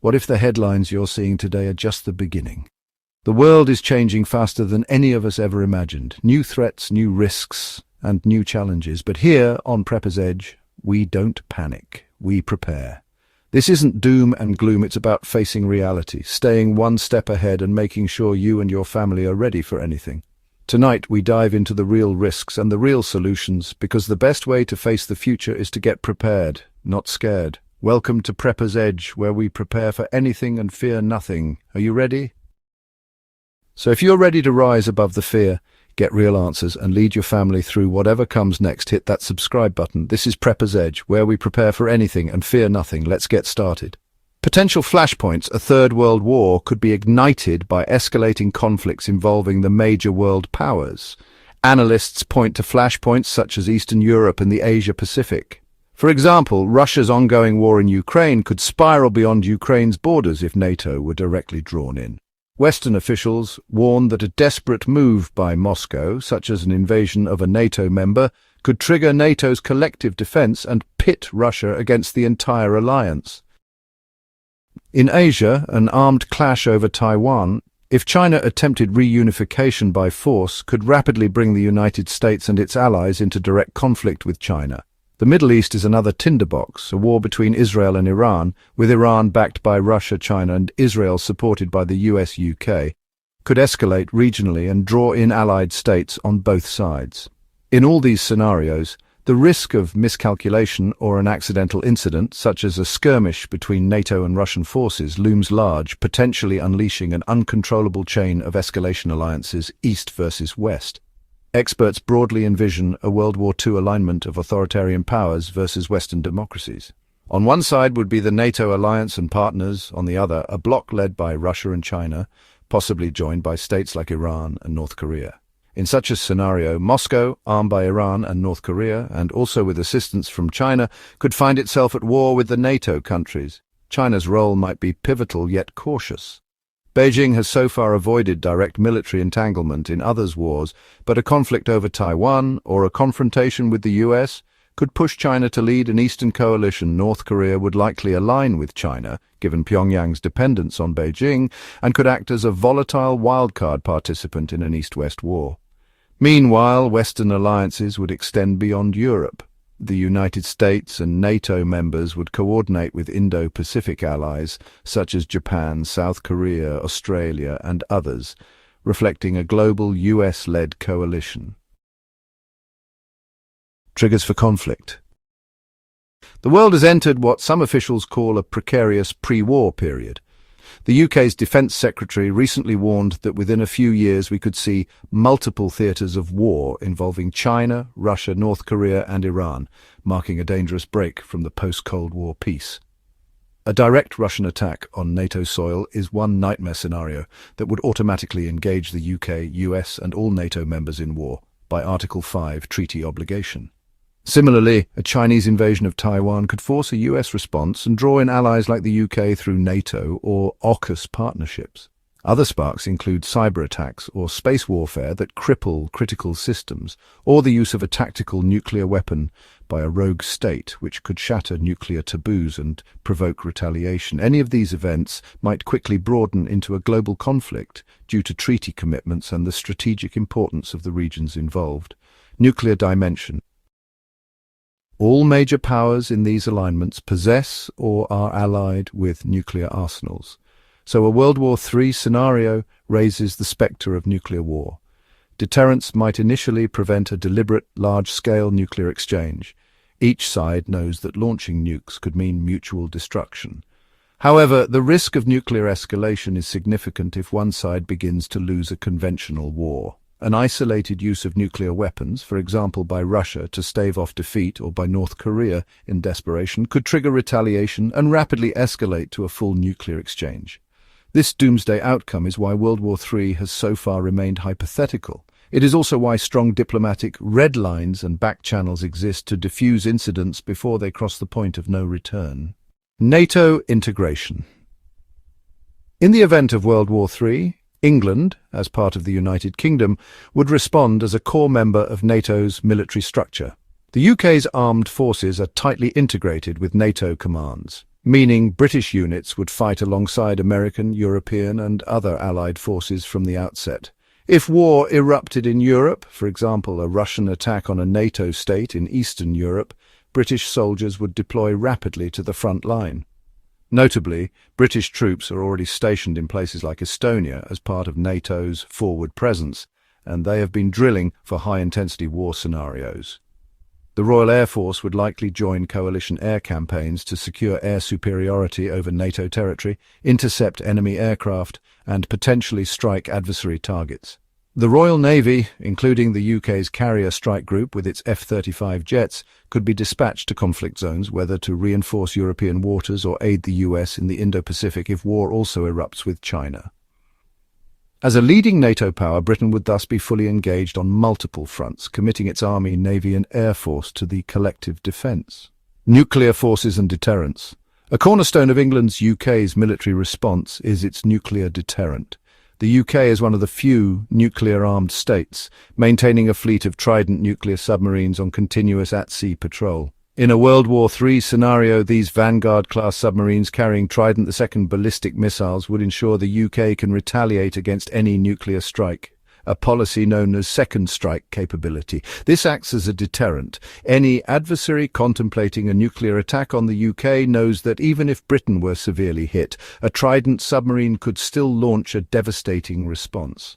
What if the headlines you're seeing today are just the beginning? The world is changing faster than any of us ever imagined. New threats, new risks, and new challenges. But here, on Prepper's Edge, we don't panic. We prepare. This isn't doom and gloom, it's about facing reality, staying one step ahead and making sure you and your family are ready for anything. Tonight, we dive into the real risks and the real solutions, because the best way to face the future is to get prepared, not scared. Welcome to Prepper's Edge, where we prepare for anything and fear nothing. Are you ready? So if you're ready to rise above the fear, get real answers, and lead your family through whatever comes next, hit that subscribe button. This is Prepper's Edge, where we prepare for anything and fear nothing. Let's get started. Potential flashpoints. A third world war could be ignited by escalating conflicts involving the major world powers. Analysts point to flashpoints such as Eastern Europe and the Asia-Pacific. For example, Russia's ongoing war in Ukraine could spiral beyond Ukraine's borders if NATO were directly drawn in. Western officials warn that a desperate move by Moscow, such as an invasion of a NATO member, could trigger NATO's collective defense and pit Russia against the entire alliance. In Asia, an armed clash over Taiwan, if China attempted reunification by force, could rapidly bring the United States and its allies into direct conflict with China. The Middle East is another tinderbox, a war between Israel and Iran, with Iran backed by Russia, China, and Israel supported by the US, UK, could escalate regionally and draw in allied states on both sides. In all these scenarios, the risk of miscalculation or an accidental incident, such as a skirmish between NATO and Russian forces, looms large, potentially unleashing an uncontrollable chain of escalation alliances, East versus West. Experts broadly envision a World War II alignment of authoritarian powers versus Western democracies. On one side would be the NATO alliance and partners, on the other, a bloc led by Russia and China, possibly joined by states like Iran and North Korea. In such a scenario, Moscow, armed by Iran and North Korea, and also with assistance from China, could find itself at war with the NATO countries. China's role might be pivotal yet cautious. Beijing has so far avoided direct military entanglement in others' wars, but a conflict over Taiwan or a confrontation with the US could push China to lead an Eastern coalition. North Korea would likely align with China, given Pyongyang's dependence on Beijing, and could act as a volatile wildcard participant in an East-West war. Meanwhile, Western alliances would extend beyond Europe. The United States and NATO members would coordinate with Indo-Pacific allies such as Japan, South Korea, Australia, and others, reflecting a global US-led coalition. Triggers for conflict. The world has entered what some officials call a precarious pre-war period. The UK's Defence Secretary recently warned that within a few years we could see multiple theatres of war involving China, Russia, North Korea and Iran, marking a dangerous break from the post-Cold War peace. A direct Russian attack on NATO soil is one nightmare scenario that would automatically engage the UK, US and all NATO members in war by Article 5 treaty obligation. Similarly, a Chinese invasion of Taiwan could force a US response and draw in allies like the UK through NATO or AUKUS partnerships. Other sparks include cyberattacks or space warfare that cripple critical systems, or the use of a tactical nuclear weapon by a rogue state which could shatter nuclear taboos and provoke retaliation. Any of these events might quickly broaden into a global conflict due to treaty commitments and the strategic importance of the regions involved. Nuclear dimension. All major powers in these alignments possess or are allied with nuclear arsenals. So a World War III scenario raises the spectre of nuclear war. Deterrence might initially prevent a deliberate, large-scale nuclear exchange. Each side knows that launching nukes could mean mutual destruction. However, the risk of nuclear escalation is significant if one side begins to lose a conventional war. An isolated use of nuclear weapons, for example by Russia to stave off defeat or by North Korea in desperation, could trigger retaliation and rapidly escalate to a full nuclear exchange. This doomsday outcome is why World War III has so far remained hypothetical. It is also why strong diplomatic red lines and back channels exist to defuse incidents before they cross the point of no return. NATO integration. In the event of World War III, England, as part of the United Kingdom, would respond as a core member of NATO's military structure. The UK's armed forces are tightly integrated with NATO commands. meaning British units would fight alongside American, European and other Allied forces from the outset. If war erupted in Europe, for example a Russian attack on a NATO state in Eastern Europe, British soldiers would deploy rapidly to the front line. Notably, British troops are already stationed in places like Estonia as part of NATO's forward presence, and they have been drilling for high-intensity war scenarios. The Royal Air Force would likely join coalition air campaigns to secure air superiority over NATO territory, intercept enemy aircraft, and potentially strike adversary targets. The Royal Navy, including the UK's Carrier Strike Group with its F-35 jets, could be dispatched to conflict zones, whether to reinforce European waters or aid the US in the Indo-Pacific if war also erupts with China. As a leading NATO power, Britain would thus be fully engaged on multiple fronts, committing its army, navy and air force to the collective defence. Nuclear forces and deterrence. A cornerstone of England's UK's military response is its nuclear deterrent. The UK is one of the few nuclear-armed states, maintaining a fleet of Trident nuclear submarines on continuous at-sea patrol. In a World War III scenario, these Vanguard-class submarines carrying Trident II ballistic missiles would ensure the UK can retaliate against any nuclear strike, a policy known as second strike capability. This acts as a deterrent. Any adversary contemplating a nuclear attack on the UK knows that even if Britain were severely hit, a Trident submarine could still launch a devastating response.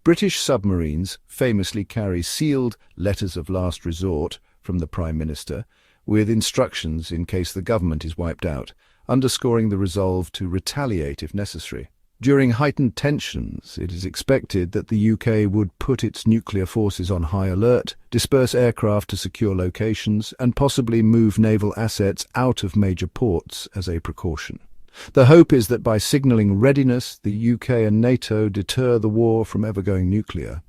British submarines famously carry sealed letters of last resort from the Prime Minister, with instructions in case the government is wiped out, underscoring the resolve to retaliate if necessary. During heightened tensions, it is expected that the UK would put its nuclear forces on high alert, disperse aircraft to secure locations, and possibly move naval assets out of major ports as a precaution. The hope is that by signalling readiness, the UK and NATO deter the war from ever going nuclear.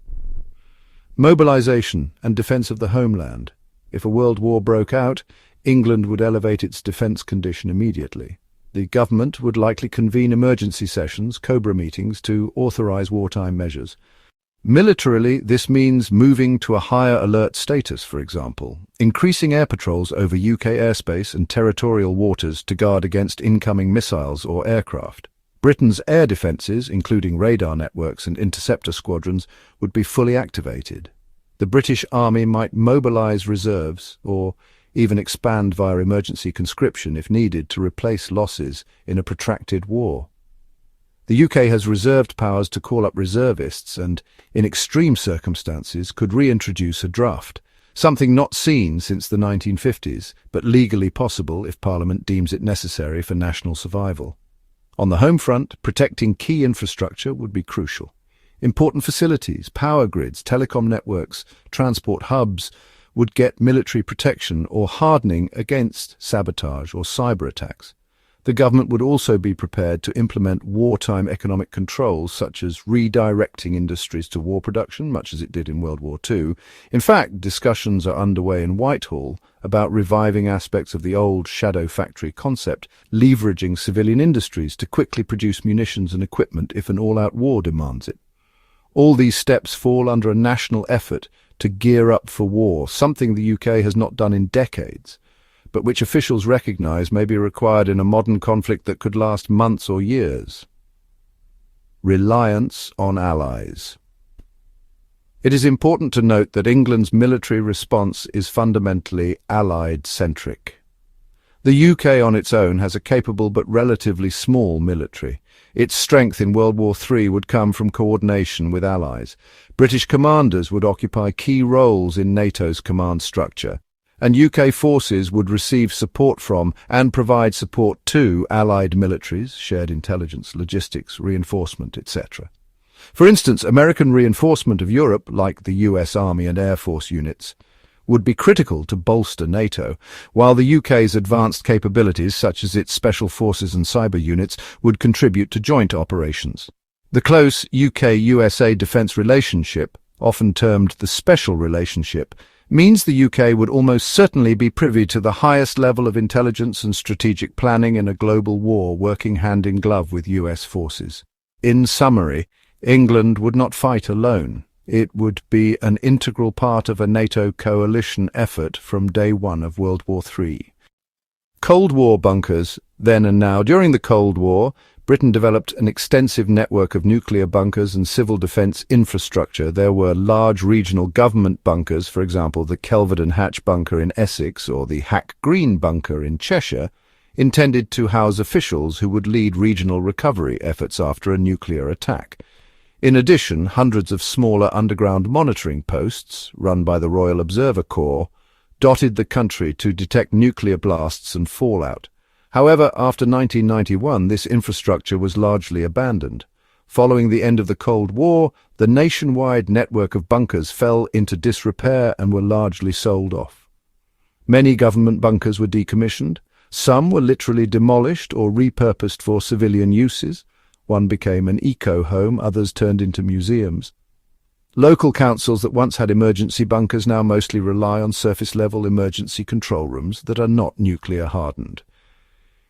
Mobilization and defence of the homeland. If a world war broke out, England would elevate its defence condition immediately. The government would likely convene emergency sessions, COBRA meetings, to authorise wartime measures. Militarily, this means moving to a higher alert status, for example, increasing air patrols over UK airspace and territorial waters to guard against incoming missiles or aircraft. Britain's air defences, including radar networks and interceptor squadrons, would be fully activated. The British Army might mobilise reserves or even expand via emergency conscription if needed to replace losses in a protracted war. The UK has reserved powers to call up reservists and, in extreme circumstances, could reintroduce a draft, something not seen since the 1950s, but legally possible if Parliament deems it necessary for national survival. On the home front, protecting key infrastructure would be crucial. Important facilities, power grids, telecom networks, transport hubs would get military protection or hardening against sabotage or cyberattacks. The government would also be prepared to implement wartime economic controls such as redirecting industries to war production, much as it did in World War II. In fact, discussions are underway in Whitehall about reviving aspects of the old shadow factory concept, leveraging civilian industries to quickly produce munitions and equipment if an all-out war demands it. All these steps fall under a national effort to gear up for war, something the UK has not done in decades, but which officials recognise may be required in a modern conflict that could last months or years. Reliance on allies. It is important to note that England's military response is fundamentally Allied-centric. The UK on its own has a capable but relatively small military. Its strength in World War III would come from coordination with allies. British commanders would occupy key roles in NATO's command structure, and UK forces would receive support from and provide support to allied militaries, shared intelligence, logistics, reinforcement, etc. For instance, American reinforcement of Europe, like the US Army and Air Force units, would be critical to bolster NATO, while the UK's advanced capabilities, such as its special forces and cyber units, would contribute to joint operations. The close UK-USA defence relationship, often termed the special relationship, means the UK would almost certainly be privy to the highest level of intelligence and strategic planning in a global war, working hand in glove with US forces. In summary, England would not fight alone. It would be an integral part of a NATO coalition effort from day one of World War III. Cold War bunkers, then and now. During the Cold War, Britain developed an extensive network of nuclear bunkers and civil defence infrastructure. There were large regional government bunkers, for example, the Kelvedon Hatch bunker in Essex or the Hack Green bunker in Cheshire, intended to house officials who would lead regional recovery efforts after a nuclear attack. In addition, hundreds of smaller underground monitoring posts, run by the Royal Observer Corps, dotted the country to detect nuclear blasts and fallout. However, after 1991, this infrastructure was largely abandoned. Following the end of the Cold War, the nationwide network of bunkers fell into disrepair and were largely sold off. Many government bunkers were decommissioned. Some were literally demolished or repurposed for civilian uses. One became an eco-home, others turned into museums. Local councils that once had emergency bunkers now mostly rely on surface-level emergency control rooms that are not nuclear-hardened.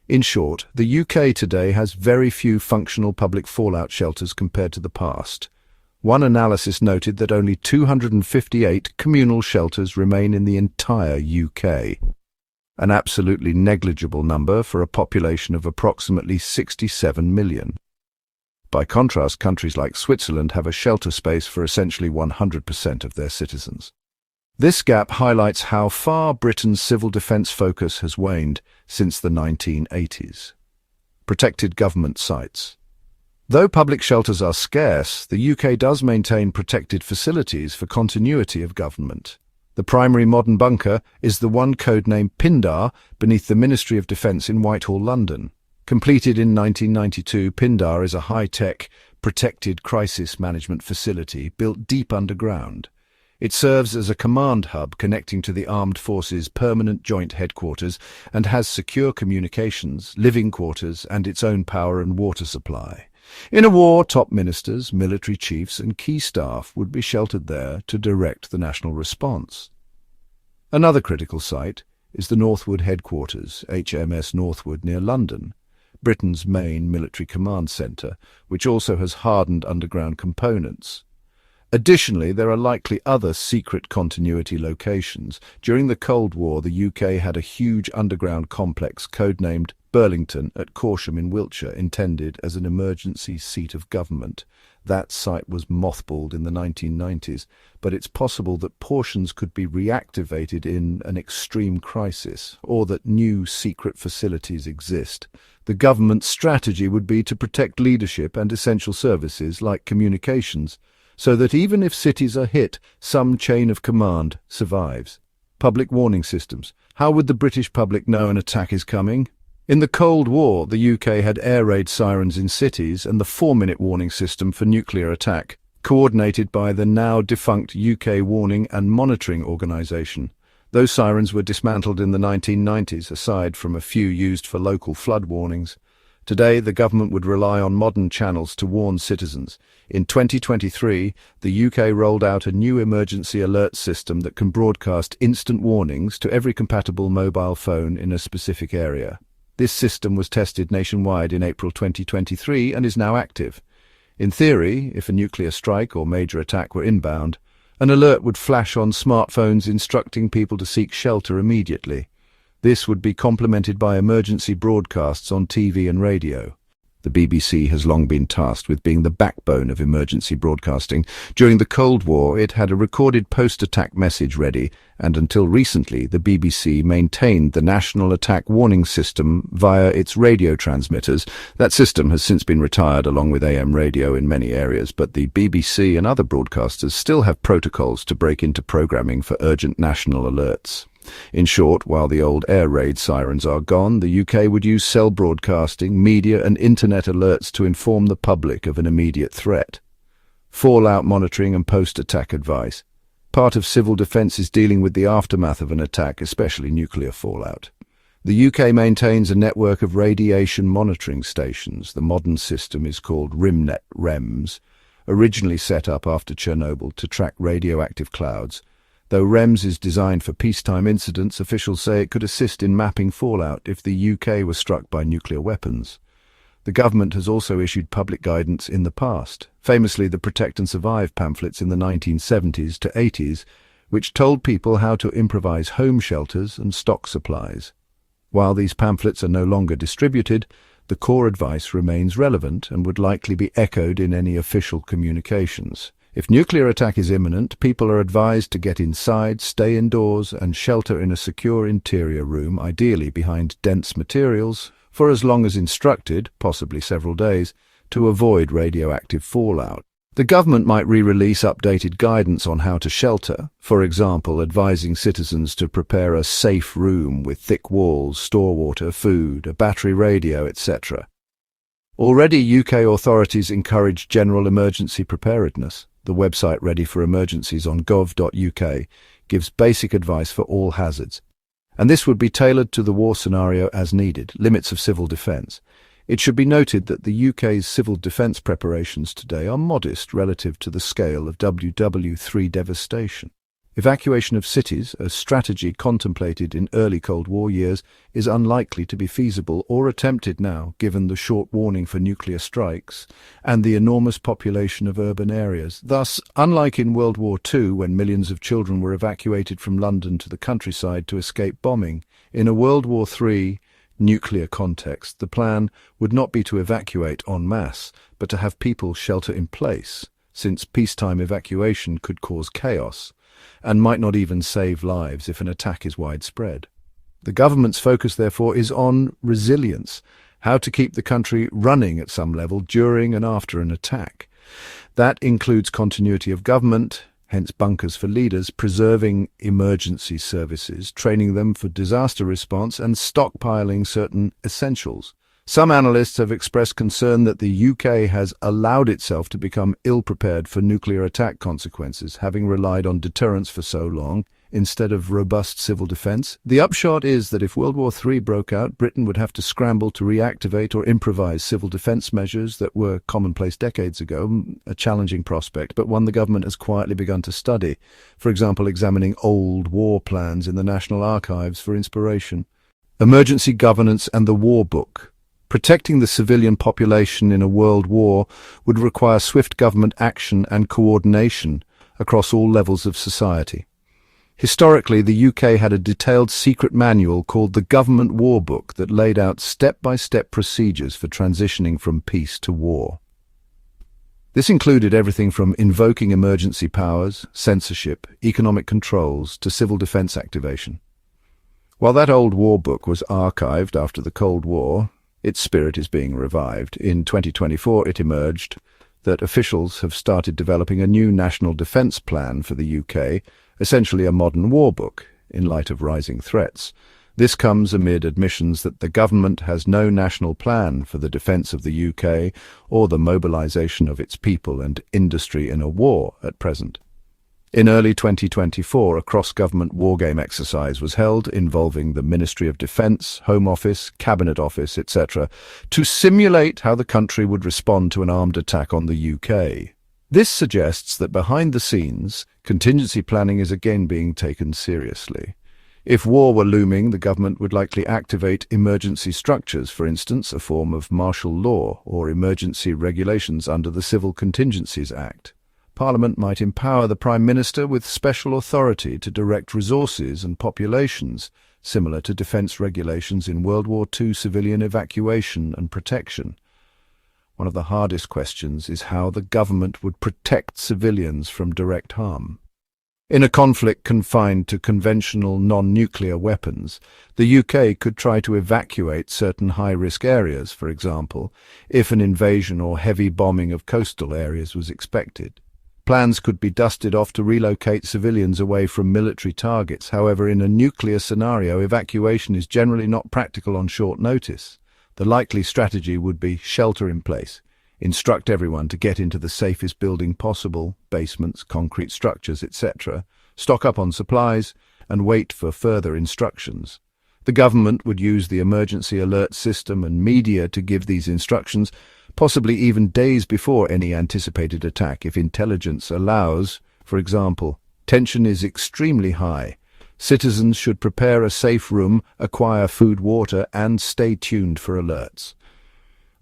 In short, the UK today has very few functional public fallout shelters compared to the past. One analysis noted that only 258 communal shelters remain in the entire UK, an absolutely negligible number for a population of approximately 67 million. By contrast, countries like Switzerland have a shelter space for essentially 100% of their citizens. This gap highlights how far Britain's civil defence focus has waned since the 1980s. Protected government sites. Though public shelters are scarce, the UK does maintain protected facilities for continuity of government. The primary modern bunker is the one codenamed Pindar beneath the Ministry of Defence in Whitehall, London. Completed in 1992, Pindar is a high-tech, protected crisis management facility built deep underground. It serves as a command hub connecting to the Armed Forces Permanent Joint Headquarters and has secure communications, living quarters, and its own power and water supply. In a war, top ministers, military chiefs, and key staff would be sheltered there to direct the national response. Another critical site is the Northwood Headquarters, HMS Northwood, near London, Britain's main military command centre, which also has hardened underground components. Additionally, there are likely other secret continuity locations. During the Cold War, the UK had a huge underground complex codenamed Burlington at Corsham in Wiltshire, intended as an emergency seat of government. That site was mothballed in the 1990s, but it's possible that portions could be reactivated in an extreme crisis, or that new secret facilities exist. The government's strategy would be to protect leadership and essential services like communications, so that even if cities are hit, some chain of command survives. Public warning systems. How would the British public know an attack is coming? In the Cold War, the UK had air raid sirens in cities and the 4-minute warning system for nuclear attack, coordinated by the now-defunct UK Warning and Monitoring Organisation. Those sirens were dismantled in the 1990s, aside from a few used for local flood warnings. Today, the government would rely on modern channels to warn citizens. In 2023, the UK rolled out a new emergency alert system that can broadcast instant warnings to every compatible mobile phone in a specific area. This system was tested nationwide in April 2023 and is now active. In theory, if a nuclear strike or major attack were inbound, an alert would flash on smartphones instructing people to seek shelter immediately. This would be complemented by emergency broadcasts on TV and radio. The BBC has long been tasked with being the backbone of emergency broadcasting. During the Cold War, it had a recorded post-attack message ready, and until recently, the BBC maintained the National Attack Warning System via its radio transmitters. That system has since been retired along with AM radio in many areas, but the BBC and other broadcasters still have protocols to break into programming for urgent national alerts. In short, while the old air raid sirens are gone, the UK would use cell broadcasting, media and internet alerts to inform the public of an immediate threat. Fallout monitoring and post-attack advice. Part of civil defence is dealing with the aftermath of an attack, especially nuclear fallout. The UK maintains a network of radiation monitoring stations. The modern system is called RIMNet REMS, originally set up after Chernobyl to track radioactive clouds. Though REMS is designed for peacetime incidents, officials say it could assist in mapping fallout if the UK was struck by nuclear weapons. The government has also issued public guidance in the past, famously the Protect and Survive pamphlets in the 1970s to 80s, which told people how to improvise home shelters and stock supplies. While these pamphlets are no longer distributed, the core advice remains relevant and would likely be echoed in any official communications. If nuclear attack is imminent, people are advised to get inside, stay indoors, and shelter in a secure interior room, ideally behind dense materials, for as long as instructed, possibly several days, to avoid radioactive fallout. The government might re-release updated guidance on how to shelter, for example, advising citizens to prepare a safe room with thick walls, store water, food, a battery radio, etc. Already, UK authorities encourage general emergency preparedness. The website Ready for Emergencies on gov.uk gives basic advice for all hazards, and this would be tailored to the war scenario as needed. Limits of civil defence. It should be noted that the UK's civil defence preparations today are modest relative to the scale of WW3 devastation. Evacuation of cities, a strategy contemplated in early Cold War years, is unlikely to be feasible or attempted now, given the short warning for nuclear strikes and the enormous population of urban areas. Thus, unlike in World War II, when millions of children were evacuated from London to the countryside to escape bombing, in a World War III nuclear context, the plan would not be to evacuate en masse, but to have people shelter in place, since peacetime evacuation could cause chaos and might not even save lives if an attack is widespread. The government's focus, therefore, is on resilience, how to keep the country running at some level during and after an attack. That includes continuity of government, hence bunkers for leaders, preserving emergency services, training them for disaster response, and stockpiling certain essentials. Some analysts have expressed concern that the UK has allowed itself to become ill-prepared for nuclear attack consequences, having relied on deterrence for so long instead of robust civil defence. The upshot is that if World War III broke out, Britain would have to scramble to reactivate or improvise civil defence measures that were commonplace decades ago, a challenging prospect, but one the government has quietly begun to study, for example, examining old war plans in the National Archives for inspiration. Emergency governance and the war book. Protecting the civilian population in a world war would require swift government action and coordination across all levels of society. Historically, the UK had a detailed secret manual called the Government War Book that laid out step-by-step procedures for transitioning from peace to war. This included everything from invoking emergency powers, censorship, economic controls, to civil defence activation. While that old war book was archived after the Cold War, its spirit is being revived. In 2024, it emerged that officials have started developing a new national defence plan for the UK, essentially a modern war book, in light of rising threats. This comes amid admissions that the government has no national plan for the defence of the UK or the mobilization of its people and industry in a war at present. In early 2024, a cross-government wargame exercise was held involving the Ministry of Defence, Home Office, Cabinet Office, etc., to simulate how the country would respond to an armed attack on the UK. This suggests that behind the scenes, contingency planning is again being taken seriously. If war were looming, the government would likely activate emergency structures, for instance, a form of martial law or emergency regulations under the Civil Contingencies Act. Parliament might empower the Prime Minister with special authority to direct resources and populations, similar to defence regulations in World War II civilian evacuation and protection. One of the hardest questions is how the government would protect civilians from direct harm. In a conflict confined to conventional non-nuclear weapons, the UK could try to evacuate certain high-risk areas, for example, if an invasion or heavy bombing of coastal areas was expected. Plans could be dusted off to relocate civilians away from military targets. However, in a nuclear scenario, evacuation is generally not practical on short notice. The likely strategy would be shelter in place. Instruct everyone to get into the safest building possible, basements, concrete structures, etc., stock up on supplies, and wait for further instructions. The government would use the emergency alert system and media to give these instructions, possibly even days before any anticipated attack if intelligence allows. For example, tension is extremely high. Citizens should prepare a safe room, acquire food, water, and stay tuned for alerts.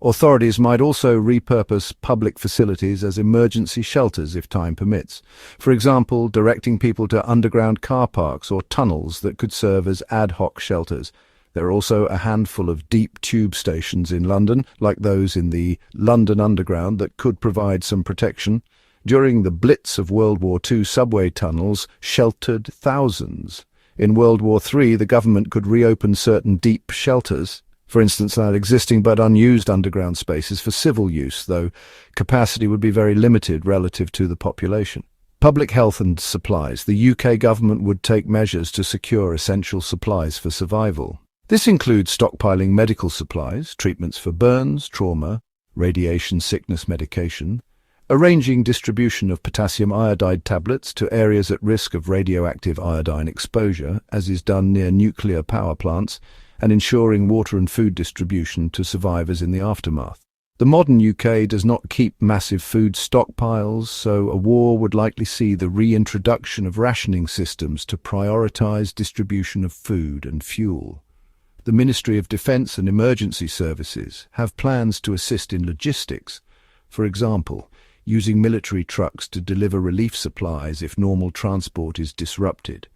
Authorities might also repurpose public facilities as emergency shelters if time permits. For example, directing people to underground car parks or tunnels that could serve as ad hoc shelters. There are also a handful of deep tube stations in London, like those in the London Underground, that could provide some protection. During the Blitz of World War II, subway tunnels sheltered thousands. In World War III, the government could reopen certain deep shelters, for instance, allow existing but unused underground spaces for civil use, though capacity would be very limited relative to the population. Public health and supplies. The UK government would take measures to secure essential supplies for survival. This includes stockpiling medical supplies, treatments for burns, trauma, radiation sickness medication, arranging distribution of potassium iodide tablets to areas at risk of radioactive iodine exposure, as is done near nuclear power plants, and ensuring water and food distribution to survivors in the aftermath. The modern UK does not keep massive food stockpiles, so a war would likely see the reintroduction of rationing systems to prioritise distribution of food and fuel. The Ministry of Defence and Emergency Services have plans to assist in logistics, for example, using military trucks to deliver relief supplies if normal transport is disrupted.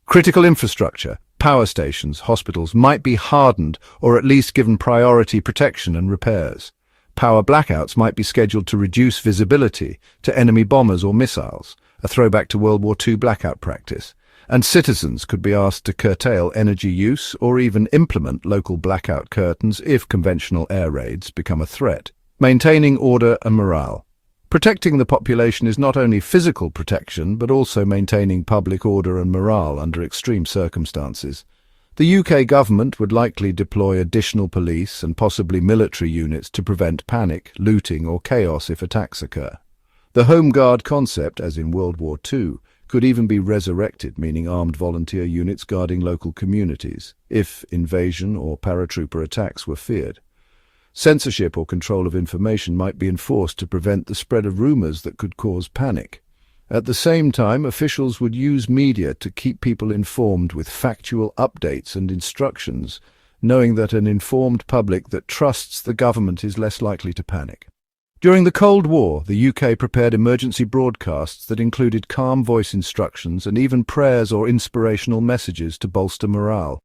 Critical infrastructure, power stations, hospitals might be hardened or at least given priority protection and repairs. Power blackouts might be scheduled to reduce visibility to enemy bombers or missiles, a throwback to World War II blackout practice. And citizens could be asked to curtail energy use or even implement local blackout curtains if conventional air raids become a threat. Maintaining order and morale. Protecting the population is not only physical protection, but also maintaining public order and morale under extreme circumstances. The UK government would likely deploy additional police and possibly military units to prevent panic, looting or chaos if attacks occur. The Home Guard concept, as in World War II, could even be resurrected, meaning armed volunteer units guarding local communities, if invasion or paratrooper attacks were feared. Censorship or control of information might be enforced to prevent the spread of rumours that could cause panic. At the same time, officials would use media to keep people informed with factual updates and instructions, knowing that an informed public that trusts the government is less likely to panic. During the Cold War, the UK prepared emergency broadcasts that included calm voice instructions and even prayers or inspirational messages to bolster morale.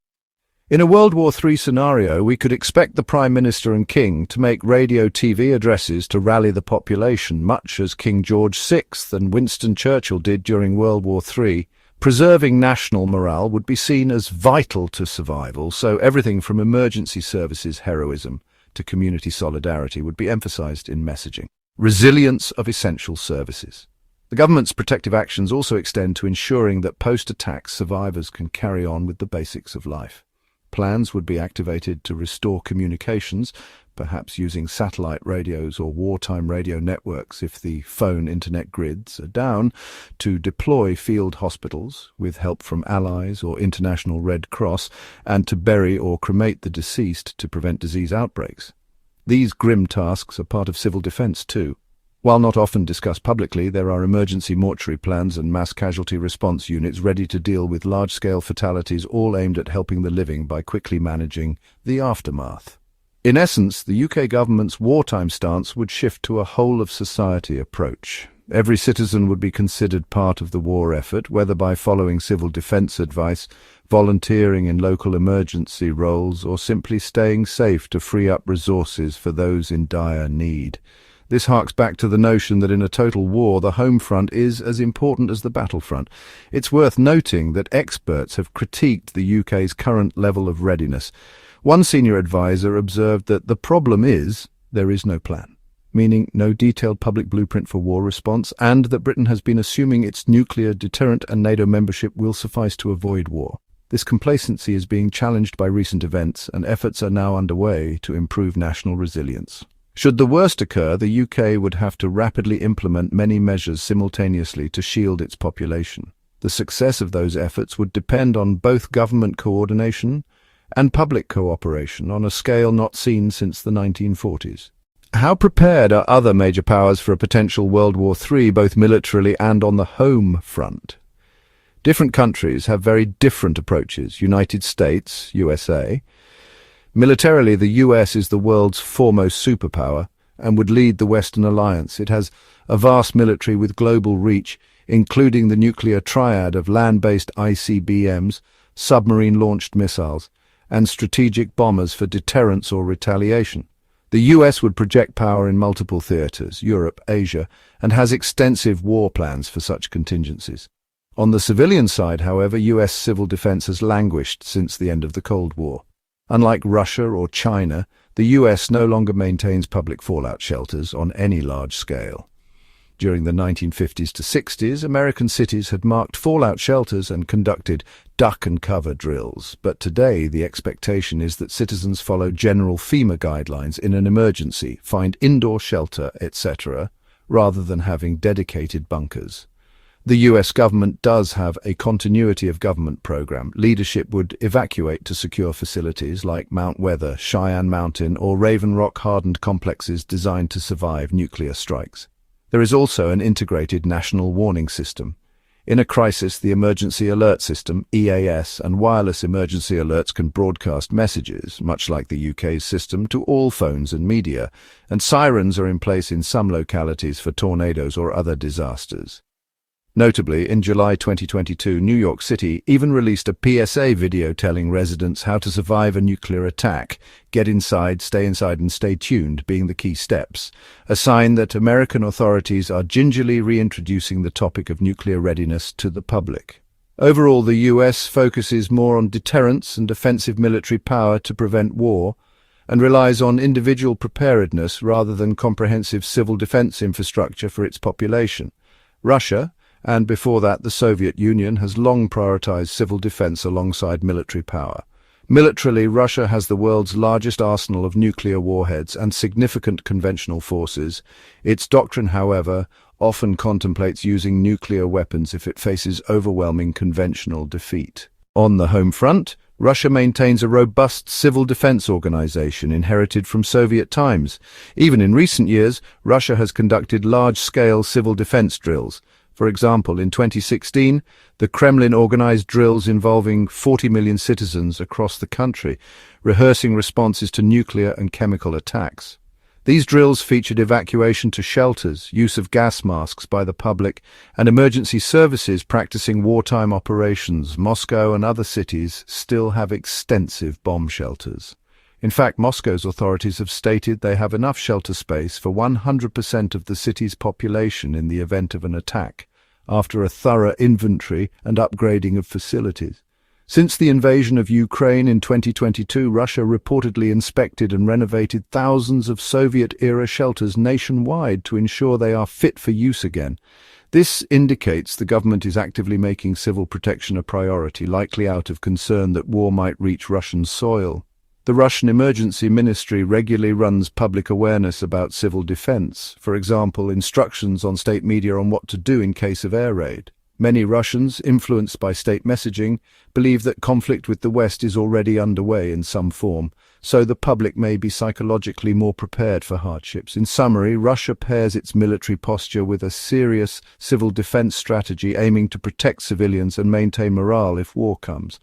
In a World War III scenario, we could expect the Prime Minister and King to make radio-TV addresses to rally the population, much as King George VI and Winston Churchill did during World War III. Preserving national morale would be seen as vital to survival, so everything from emergency services heroism to community solidarity would be emphasised in messaging. Resilience of essential services. The government's protective actions also extend to ensuring that post-attack survivors can carry on with the basics of life. Plans would be activated to restore communications, perhaps using satellite radios or wartime radio networks if the phone internet grids are down, to deploy field hospitals with help from allies or International Red Cross, and to bury or cremate the deceased to prevent disease outbreaks. These grim tasks are part of civil defence too. While not often discussed publicly, there are emergency mortuary plans and mass casualty response units ready to deal with large-scale fatalities, all aimed at helping the living by quickly managing the aftermath. In essence, the UK government's wartime stance would shift to a whole-of-society approach. Every citizen would be considered part of the war effort, whether by following civil defence advice, volunteering in local emergency roles, or simply staying safe to free up resources for those in dire need. This harks back to the notion that in a total war, the home front is as important as the battlefront. It's worth noting that experts have critiqued the UK's current level of readiness. One senior advisor observed that the problem is there is no plan, meaning no detailed public blueprint for war response, and that Britain has been assuming its nuclear deterrent and NATO membership will suffice to avoid war. This complacency is being challenged by recent events, and efforts are now underway to improve national resilience. Should the worst occur, the UK would have to rapidly implement many measures simultaneously to shield its population. The success of those efforts would depend on both government coordination and public cooperation on a scale not seen since the 1940s. How prepared are other major powers for a potential World War III, both militarily and on the home front? Different countries have very different approaches. United States, USA. Militarily, the US is the world's foremost superpower and would lead the Western alliance. It has a vast military with global reach, including the nuclear triad of land-based ICBMs, submarine-launched missiles, and strategic bombers for deterrence or retaliation. The US would project power in multiple theaters, Europe, Asia, and has extensive war plans for such contingencies. On the civilian side, however, US civil defense has languished since the end of the Cold War. Unlike Russia or China, the US no longer maintains public fallout shelters on any large scale. During the 1950s to 60s, American cities had marked fallout shelters and conducted duck and cover drills, but today the expectation is that citizens follow general FEMA guidelines in an emergency, find indoor shelter, etc., rather than having dedicated bunkers. The US government does have a continuity of government program. Leadership would evacuate to secure facilities like Mount Weather, Cheyenne Mountain, or Raven Rock hardened complexes designed to survive nuclear strikes. There is also an integrated national warning system. In a crisis, the Emergency Alert System, EAS, and wireless emergency alerts can broadcast messages, much like the UK's system, to all phones and media, and sirens are in place in some localities for tornadoes or other disasters. Notably, in July 2022, New York City even released a PSA video telling residents how to survive a nuclear attack. Get inside, and stay tuned being the key steps, a sign that American authorities are gingerly reintroducing the topic of nuclear readiness to the public. Overall, the US focuses more on deterrence and offensive military power to prevent war, and relies on individual preparedness rather than comprehensive civil defense infrastructure for its population. Russia, and before that the Soviet Union, has long prioritized civil defense alongside military power. Militarily, Russia has the world's largest arsenal of nuclear warheads and significant conventional forces. Its doctrine, however, often contemplates using nuclear weapons if it faces overwhelming conventional defeat. On the home front, Russia maintains a robust civil defense organization inherited from Soviet times. Even in recent years, Russia has conducted large-scale civil defense drills. For example, in 2016, the Kremlin organized drills involving 40 million citizens across the country, rehearsing responses to nuclear and chemical attacks. These drills featured evacuation to shelters, use of gas masks by the public, and emergency services practicing wartime operations. Moscow and other cities still have extensive bomb shelters. In fact, Moscow's authorities have stated they have enough shelter space for 100% of the city's population in the event of an attack, after a thorough inventory and upgrading of facilities. Since the invasion of Ukraine in 2022, Russia reportedly inspected and renovated thousands of Soviet-era shelters nationwide to ensure they are fit for use again. This indicates the government is actively making civil protection a priority, likely out of concern that war might reach Russian soil. The Russian Emergency Ministry regularly runs public awareness about civil defense, for example, instructions on state media on what to do in case of air raid. Many Russians, influenced by state messaging, believe that conflict with the West is already underway in some form, so the public may be psychologically more prepared for hardships. In summary, Russia pairs its military posture with a serious civil defense strategy aiming to protect civilians and maintain morale if war comes.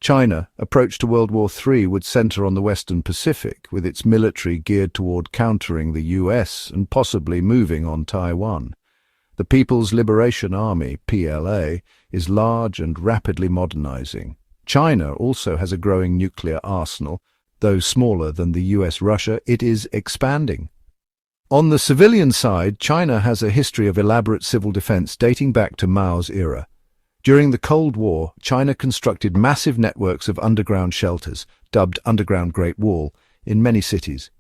China's approach to World War III would center on the Western Pacific, with its military geared toward countering the US and possibly moving on Taiwan. The People's Liberation Army, PLA, is large and rapidly modernizing. China also has a growing nuclear arsenal. Though smaller than the US-Russia, it is expanding. On the civilian side, China has a history of elaborate civil defense dating back to Mao's era. During the Cold War, China constructed massive networks of underground shelters, dubbed Underground Great Wall, in many cities.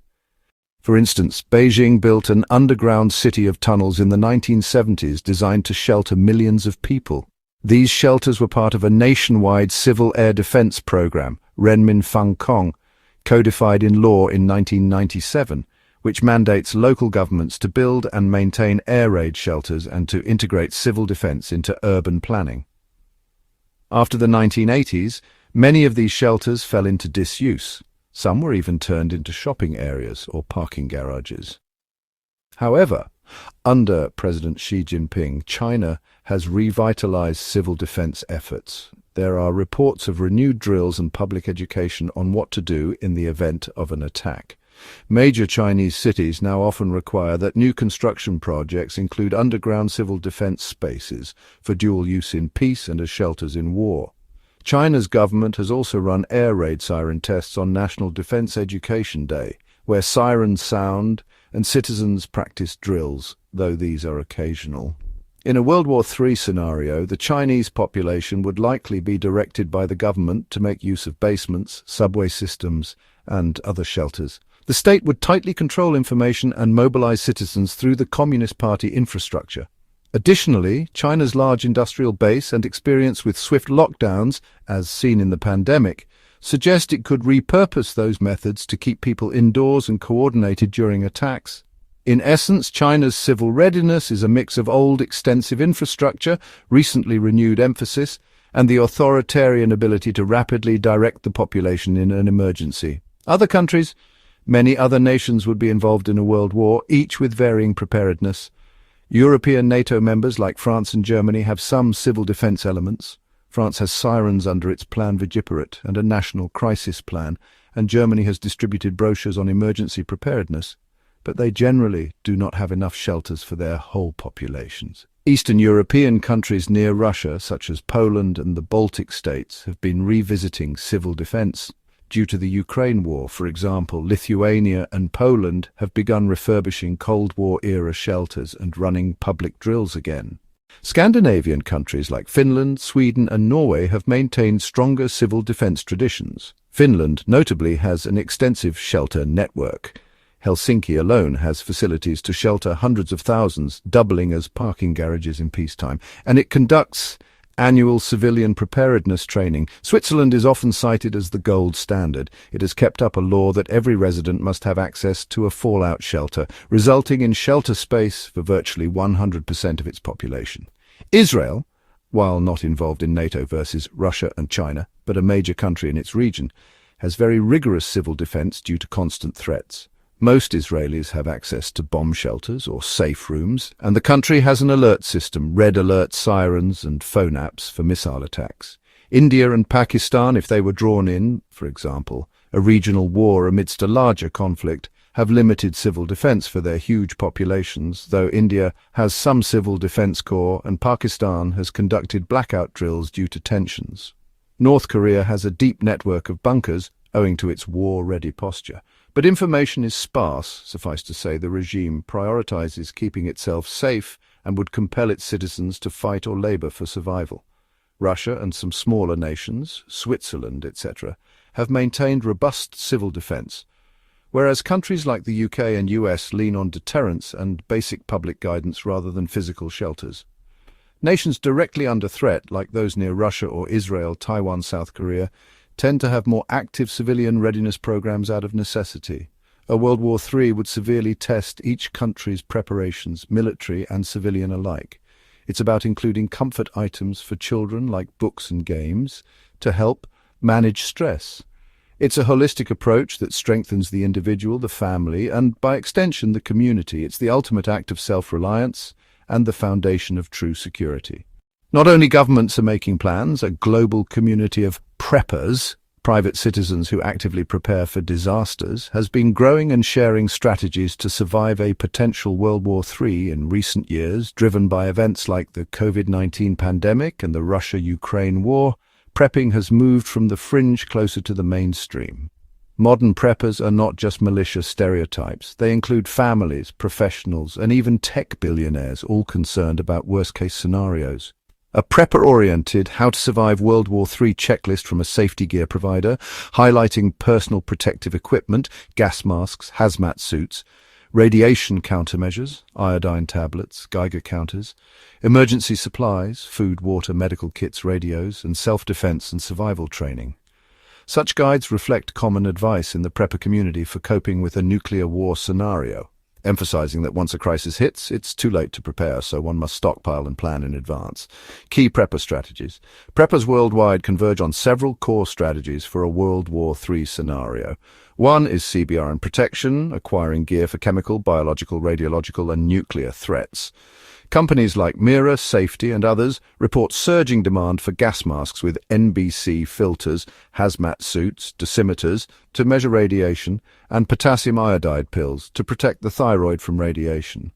For instance, Beijing built an underground city of tunnels in the 1970s designed to shelter millions of people. These shelters were part of a nationwide civil air defense program, Renmin Fengkong, codified in law in 1997, which mandates local governments to build and maintain air raid shelters and to integrate civil defense into urban planning. After the 1980s, many of these shelters fell into disuse. Some were even turned into shopping areas or parking garages. However, under President Xi Jinping, China has revitalized civil defense efforts. There are reports of renewed drills and public education on what to do in the event of an attack. Major Chinese cities now often require that new construction projects include underground civil defense spaces for dual use in peace and as shelters in war. China's government has also run air raid siren tests on National Defense Education Day, where sirens sound and citizens practice drills, though these are occasional. In a World War III scenario, the Chinese population would likely be directed by the government to make use of basements, subway systems, and other shelters. The state would tightly control information and mobilize citizens through the Communist Party infrastructure. Additionally, China's large industrial base and experience with swift lockdowns, as seen in the pandemic, suggest it could repurpose those methods to keep people indoors and coordinated during attacks. In essence, China's civil readiness is a mix of old, extensive infrastructure, recently renewed emphasis, and the authoritarian ability to rapidly direct the population in an emergency. Other countries, many other nations would be involved in a world war, each with varying preparedness. European NATO members like France and Germany have some civil defense elements. France has sirens under its Plan Vigiparate and a national crisis plan, and Germany has distributed brochures on emergency preparedness, but they generally do not have enough shelters for their whole populations. Eastern European countries near Russia, such as Poland and the Baltic states, have been revisiting civil defense. Due to the Ukraine war, for example, Lithuania and Poland have begun refurbishing Cold War-era shelters and running public drills again. Scandinavian countries like Finland, Sweden and Norway have maintained stronger civil defense traditions. Finland notably has an extensive shelter network. Helsinki alone has facilities to shelter hundreds of thousands, doubling as parking garages in peacetime, and it conducts annual civilian preparedness training. Switzerland is often cited as the gold standard. It has kept up a law that every resident must have access to a fallout shelter, resulting in shelter space for virtually 100% of its population. Israel, while not involved in NATO versus Russia and China, but a major country in its region, has very rigorous civil defense due to constant threats. Most Israelis have access to bomb shelters or safe rooms, and the country has an alert system, red alert sirens and phone apps for missile attacks. India and Pakistan, if they were drawn in, for example, a regional war amidst a larger conflict, have limited civil defense for their huge populations, though India has some civil defense corps and Pakistan has conducted blackout drills due to tensions. North Korea has a deep network of bunkers, owing to its war-ready posture. But information is sparse. Suffice to say, the regime prioritizes keeping itself safe and would compel its citizens to fight or labor for survival. Russia and some smaller nations, Switzerland, etc., have maintained robust civil defense, whereas countries like the UK and US lean on deterrence and basic public guidance rather than physical shelters. Nations directly under threat, like those near Russia or Israel, Taiwan, South Korea, tend to have more active civilian readiness programs out of necessity. A World War III would severely test each country's preparations, military and civilian alike. It's about including comfort items for children like books and games to help manage stress. It's a holistic approach that strengthens the individual, the family, and by extension the community. It's the ultimate act of self-reliance and the foundation of true security. Not only governments are making plans, a global community of preppers, private citizens who actively prepare for disasters, has been growing and sharing strategies to survive a potential World War III in recent years, driven by events like the COVID-19 pandemic and the Russia-Ukraine war. Prepping has moved from the fringe closer to the mainstream. Modern preppers are not just malicious stereotypes. They include families, professionals, and even tech billionaires, all concerned about worst-case scenarios. A prepper-oriented How to Survive World War III checklist from a safety gear provider, highlighting personal protective equipment, gas masks, hazmat suits, radiation countermeasures, iodine tablets, Geiger counters, emergency supplies, food, water, medical kits, radios, and self-defense and survival training. Such guides reflect common advice in the prepper community for coping with a nuclear war scenario, emphasizing that once a crisis hits, it's too late to prepare, so one must stockpile and plan in advance. Key prepper strategies. Preppers worldwide converge on several core strategies for a World War III scenario. One is CBR and protection, acquiring gear for chemical, biological, radiological, and nuclear threats. Companies like Mira, Safety, and others report surging demand for gas masks with NBC filters, hazmat suits, dosimeters to measure radiation, and potassium iodide pills to protect the thyroid from radiation.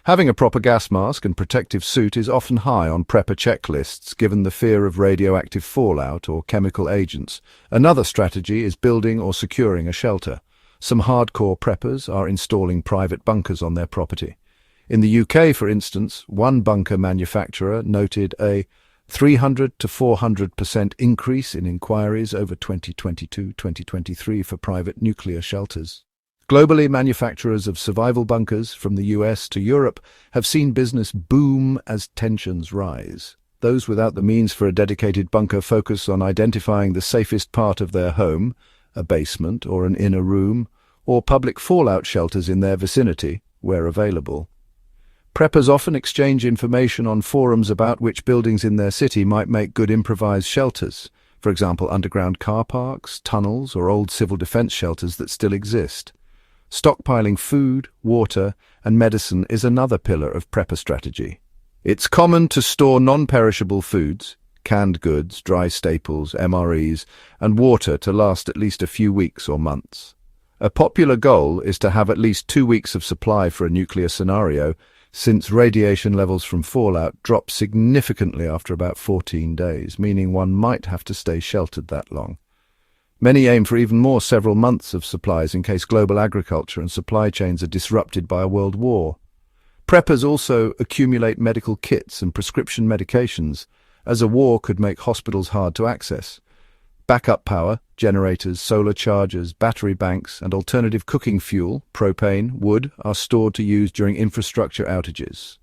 Having a proper gas mask and protective suit is often high on prepper checklists given the fear of radioactive fallout or chemical agents. Another strategy is building or securing a shelter. Some hardcore preppers are installing private bunkers on their property. In the UK, for instance, one bunker manufacturer noted a 300 to 400% increase in inquiries over 2022-2023 for private nuclear shelters. Globally, manufacturers of survival bunkers from the US to Europe have seen business boom as tensions rise. Those without the means for a dedicated bunker focus on identifying the safest part of their home, a basement or an inner room, or public fallout shelters in their vicinity, where available. Preppers often exchange information on forums about which buildings in their city might make good improvised shelters, for example underground car parks, tunnels, or old civil defense shelters that still exist. Stockpiling food, water, and medicine is another pillar of prepper strategy. It's common to store non-perishable foods, canned goods, dry staples, MREs, and water to last at least a few weeks or months. A popular goal is to have at least 2 weeks of supply for a nuclear scenario, since radiation levels from fallout drop significantly after about 14 days, meaning one might have to stay sheltered that long. Many aim for even more, several months of supplies in case global agriculture and supply chains are disrupted by a world war. Preppers also accumulate medical kits and prescription medications, as a war could make hospitals hard to access. Backup power, generators, solar chargers, battery banks, and alternative cooking fuel, propane, wood, are stored to use during infrastructure outages.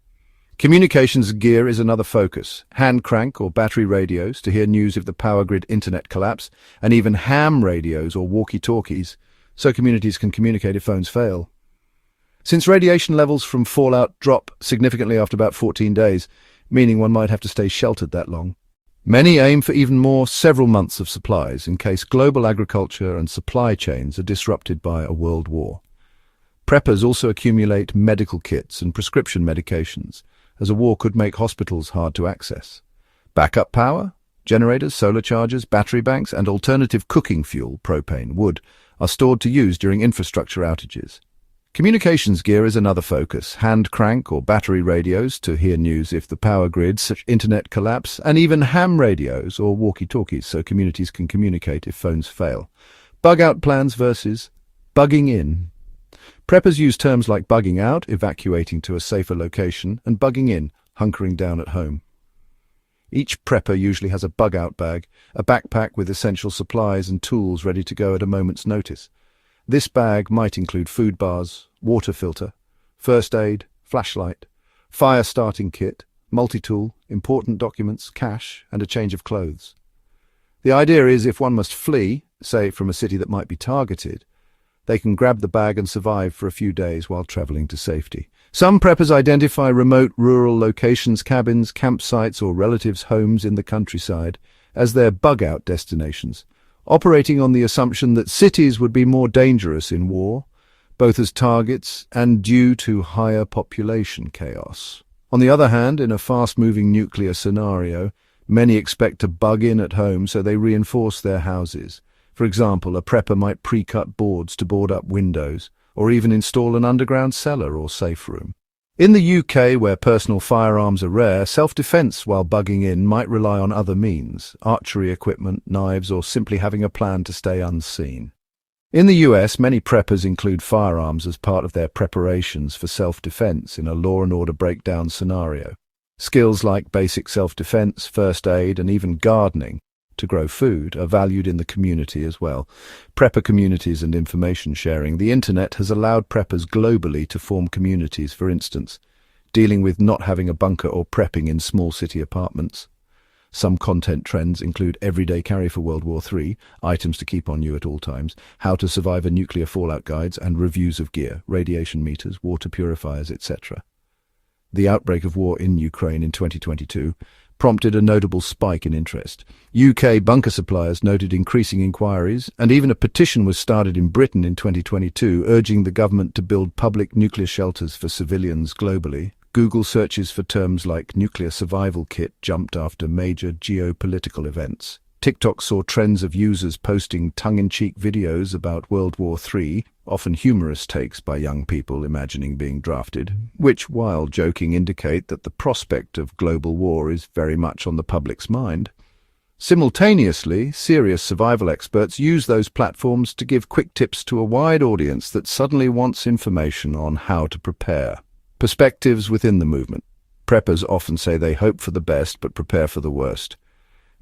Communications gear is another focus. Hand crank or battery radios to hear news if the power grid internet collapse, and even ham radios or walkie-talkies, so communities can communicate if phones fail. Since radiation levels from fallout drop significantly after about 14 days, meaning one might have to stay sheltered that long, many aim for even more, several months of supplies in case global agriculture and supply chains are disrupted by a world war. Preppers also accumulate medical kits and prescription medications, as a war could make hospitals hard to access. Backup power, generators, solar chargers, battery banks, and alternative cooking fuel, propane, wood, are stored to use during infrastructure outages. Communications gear is another focus. Hand crank or battery radios to hear news if the power grid, such internet collapse, and even ham radios or walkie-talkies so communities can communicate if phones fail. Bug-out plans versus bugging in. Preppers use terms like bugging out, evacuating to a safer location, and bugging in, hunkering down at home. Each prepper usually has a bug-out bag, a backpack with essential supplies and tools ready to go at a moment's notice. This bag might include food bars, water filter, first aid, flashlight, fire starting kit, multi-tool, important documents, cash, and a change of clothes. The idea is if one must flee, say from a city that might be targeted, they can grab the bag and survive for a few days while traveling to safety. Some preppers identify remote rural locations, cabins, campsites, or relatives' homes in the countryside as their bug-out destinations, operating on the assumption that cities would be more dangerous in war, both as targets and due to higher population chaos. On the other hand, in a fast-moving nuclear scenario, many expect to bug in at home so they reinforce their houses. For example, a prepper might pre-cut boards to board up windows, or even install an underground cellar or safe room. In the UK, where personal firearms are rare, self-defense while bugging in might rely on other means, archery equipment, knives, or simply having a plan to stay unseen. In the US, many preppers include firearms as part of their preparations for self-defense in a law and order breakdown scenario. Skills like basic self-defense, first aid, and even gardening to grow food are valued in the community as well. Prepper communities and information sharing. The internet has allowed preppers globally to form communities, for instance, dealing with not having a bunker or prepping in small city apartments. Some content trends include everyday carry for World War III, items to keep on you at all times, how to survive a nuclear fallout guides, and reviews of gear, radiation meters, water purifiers, etc. The outbreak of war in Ukraine in 2022 prompted a notable spike in interest. UK bunker suppliers noted increasing inquiries, and even a petition was started in Britain in 2022 urging the government to build public nuclear shelters for civilians globally. Google searches for terms like nuclear survival kit jumped after major geopolitical events. TikTok saw trends of users posting tongue-in-cheek videos about World War III, often humorous takes by young people imagining being drafted, which, while joking, indicate that the prospect of global war is very much on the public's mind. Simultaneously, serious survival experts use those platforms to give quick tips to a wide audience that suddenly wants information on how to prepare. Perspectives within the movement. Preppers often say they hope for the best but prepare for the worst.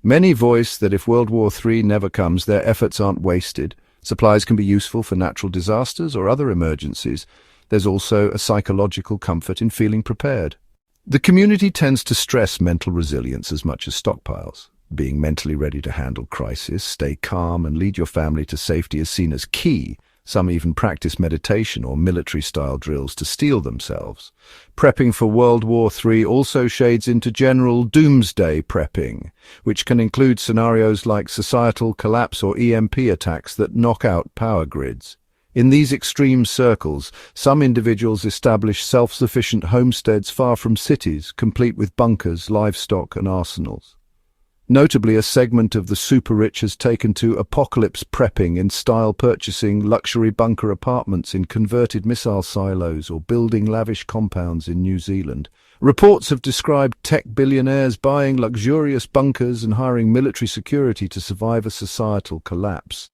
Many voice that if World War III never comes, their efforts aren't wasted. Supplies can be useful for natural disasters or other emergencies. There's also a psychological comfort in feeling prepared. The community tends to stress mental resilience as much as stockpiles. Being mentally ready to handle crisis, stay calm, and lead your family to safety is seen as key. Some even practice meditation or military-style drills to steel themselves. Prepping for World War III also shades into general doomsday prepping, which can include scenarios like societal collapse or EMP attacks that knock out power grids. In these extreme circles, some individuals establish self-sufficient homesteads far from cities, complete with bunkers, livestock, and arsenals. Notably, a segment of the super-rich has taken to apocalypse prepping in style, purchasing luxury bunker apartments in converted missile silos or building lavish compounds in New Zealand. Reports have described tech billionaires buying luxurious bunkers and hiring military security to survive a societal collapse.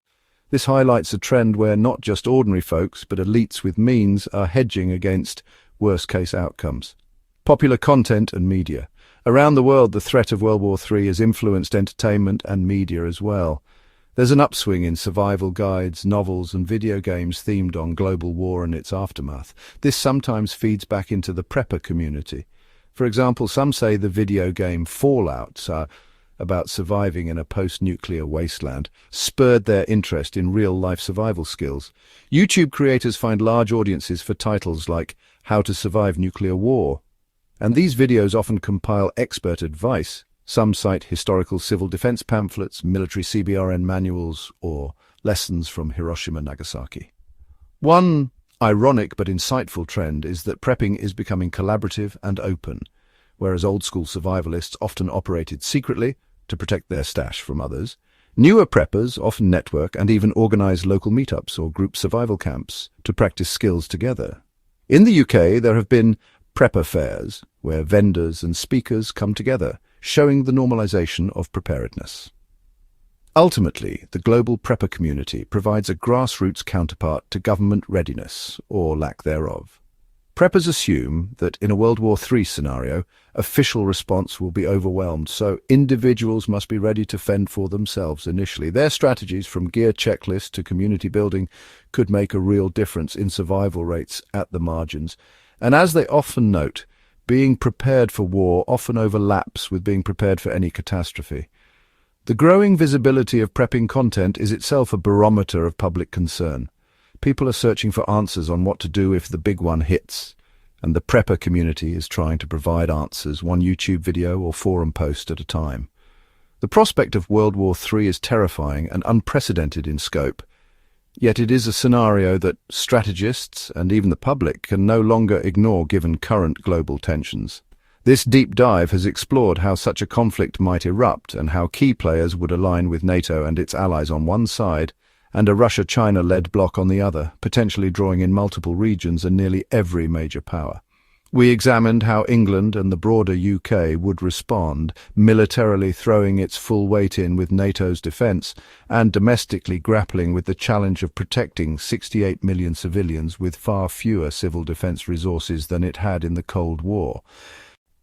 This highlights a trend where not just ordinary folks, but elites with means are hedging against worst-case outcomes. Popular content and media. Around the world, the threat of World War III has influenced entertainment and media as well. There's an upswing in survival guides, novels, and video games themed on global war and its aftermath. This sometimes feeds back into the prepper community. For example, some say the video game Fallout, about surviving in a post-nuclear wasteland, spurred their interest in real-life survival skills. YouTube creators find large audiences for titles like How to Survive Nuclear War, and these videos often compile expert advice. Some cite historical civil defense pamphlets, military CBRN manuals, or lessons from Hiroshima and Nagasaki. One ironic but insightful trend is that prepping is becoming collaborative and open, whereas old-school survivalists often operated secretly to protect their stash from others. Newer preppers often network and even organize local meetups or group survival camps to practice skills together. In the UK, there have been prepper fairs, where vendors and speakers come together, showing the normalization of preparedness. Ultimately, the global prepper community provides a grassroots counterpart to government readiness, or lack thereof. Preppers assume that in a World War III scenario, official response will be overwhelmed, so individuals must be ready to fend for themselves initially. Their strategies, from gear checklist to community building, could make a real difference in survival rates at the margins. And as they often note, being prepared for war often overlaps with being prepared for any catastrophe. The growing visibility of prepping content is itself a barometer of public concern. People are searching for answers on what to do if the big one hits, and the prepper community is trying to provide answers, one YouTube video or forum post at a time. The prospect of World War III is terrifying and unprecedented in scope. Yet it is a scenario that strategists and even the public can no longer ignore given current global tensions. This deep dive has explored how such a conflict might erupt and how key players would align with NATO and its allies on one side and a Russia-China-led bloc on the other, potentially drawing in multiple regions and nearly every major power. We examined how England and the broader UK would respond, militarily throwing its full weight in with NATO's defence, and domestically grappling with the challenge of protecting 68 million civilians with far fewer civil defence resources than it had in the Cold War.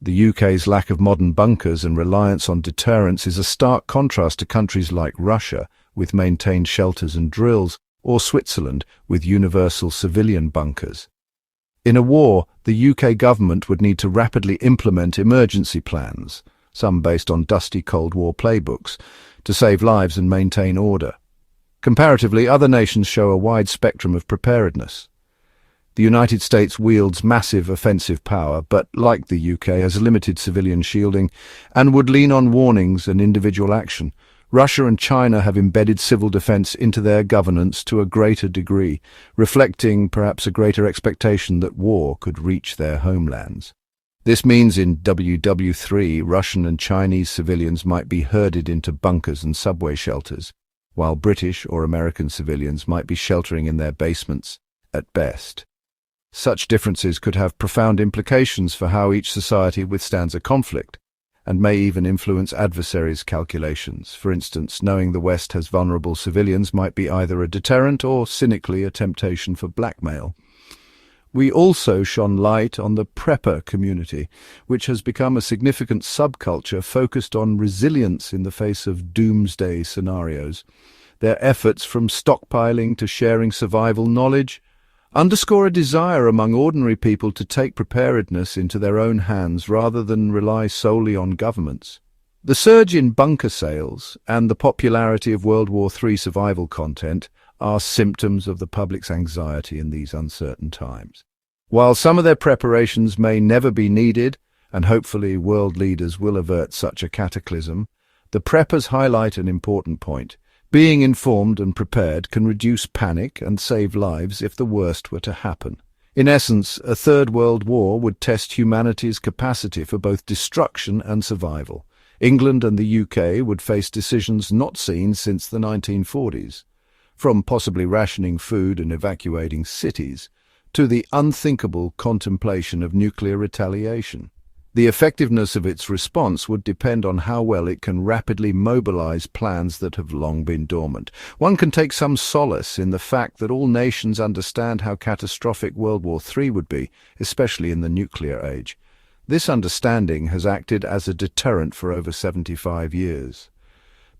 The UK's lack of modern bunkers and reliance on deterrence is a stark contrast to countries like Russia, with maintained shelters and drills, or Switzerland, with universal civilian bunkers. In a war, the UK government would need to rapidly implement emergency plans, some based on dusty Cold War playbooks, to save lives and maintain order. Comparatively, other nations show a wide spectrum of preparedness. The United States wields massive offensive power, but, like the UK, has limited civilian shielding and would lean on warnings and individual action. Russia and China have embedded civil defense into their governance to a greater degree, reflecting perhaps a greater expectation that war could reach their homelands. This means in WW3, Russian and Chinese civilians might be herded into bunkers and subway shelters, while British or American civilians might be sheltering in their basements, at best. Such differences could have profound implications for how each society withstands a conflict, and may even influence adversaries' calculations. For instance, knowing the West has vulnerable civilians might be either a deterrent or, cynically, a temptation for blackmail. We also shone light on the prepper community, which has become a significant subculture focused on resilience in the face of doomsday scenarios. Their efforts, from stockpiling to sharing survival knowledge, underscore a desire among ordinary people to take preparedness into their own hands rather than rely solely on governments. The surge in bunker sales and the popularity of World War III survival content are symptoms of the public's anxiety in these uncertain times. While some of their preparations may never be needed, and hopefully world leaders will avert such a cataclysm, the preppers highlight an important point. Being informed and prepared can reduce panic and save lives if the worst were to happen. In essence, a third world war would test humanity's capacity for both destruction and survival. England and the UK would face decisions not seen since the 1940s, from possibly rationing food and evacuating cities, to the unthinkable contemplation of nuclear retaliation. The effectiveness of its response would depend on how well it can rapidly mobilize plans that have long been dormant. One can take some solace in the fact that all nations understand how catastrophic World War III would be, especially in the nuclear age. This understanding has acted as a deterrent for over 75 years.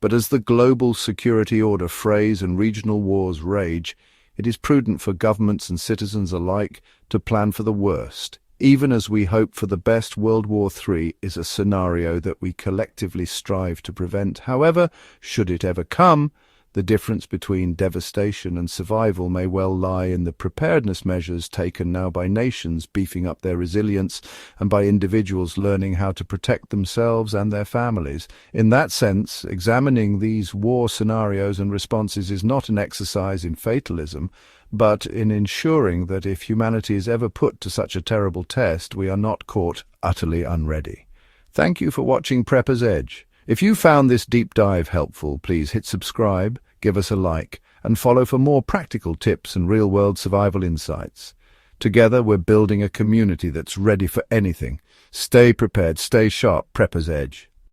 But as the global security order frays and regional wars rage, it is prudent for governments and citizens alike to plan for the worst. Even as we hope for the best, World War III is a scenario that we collectively strive to prevent. However, should it ever come, the difference between devastation and survival may well lie in the preparedness measures taken now by nations beefing up their resilience and by individuals learning how to protect themselves and their families. In that sense, examining these war scenarios and responses is not an exercise in fatalism, but in ensuring that if humanity is ever put to such a terrible test, we are not caught utterly unready. Thank you for watching Prepper's Edge. If you found this deep dive helpful, please hit subscribe, give us a like, and follow for more practical tips and real-world survival insights. Together, we're building a community that's ready for anything. Stay prepared, stay sharp, Prepper's Edge.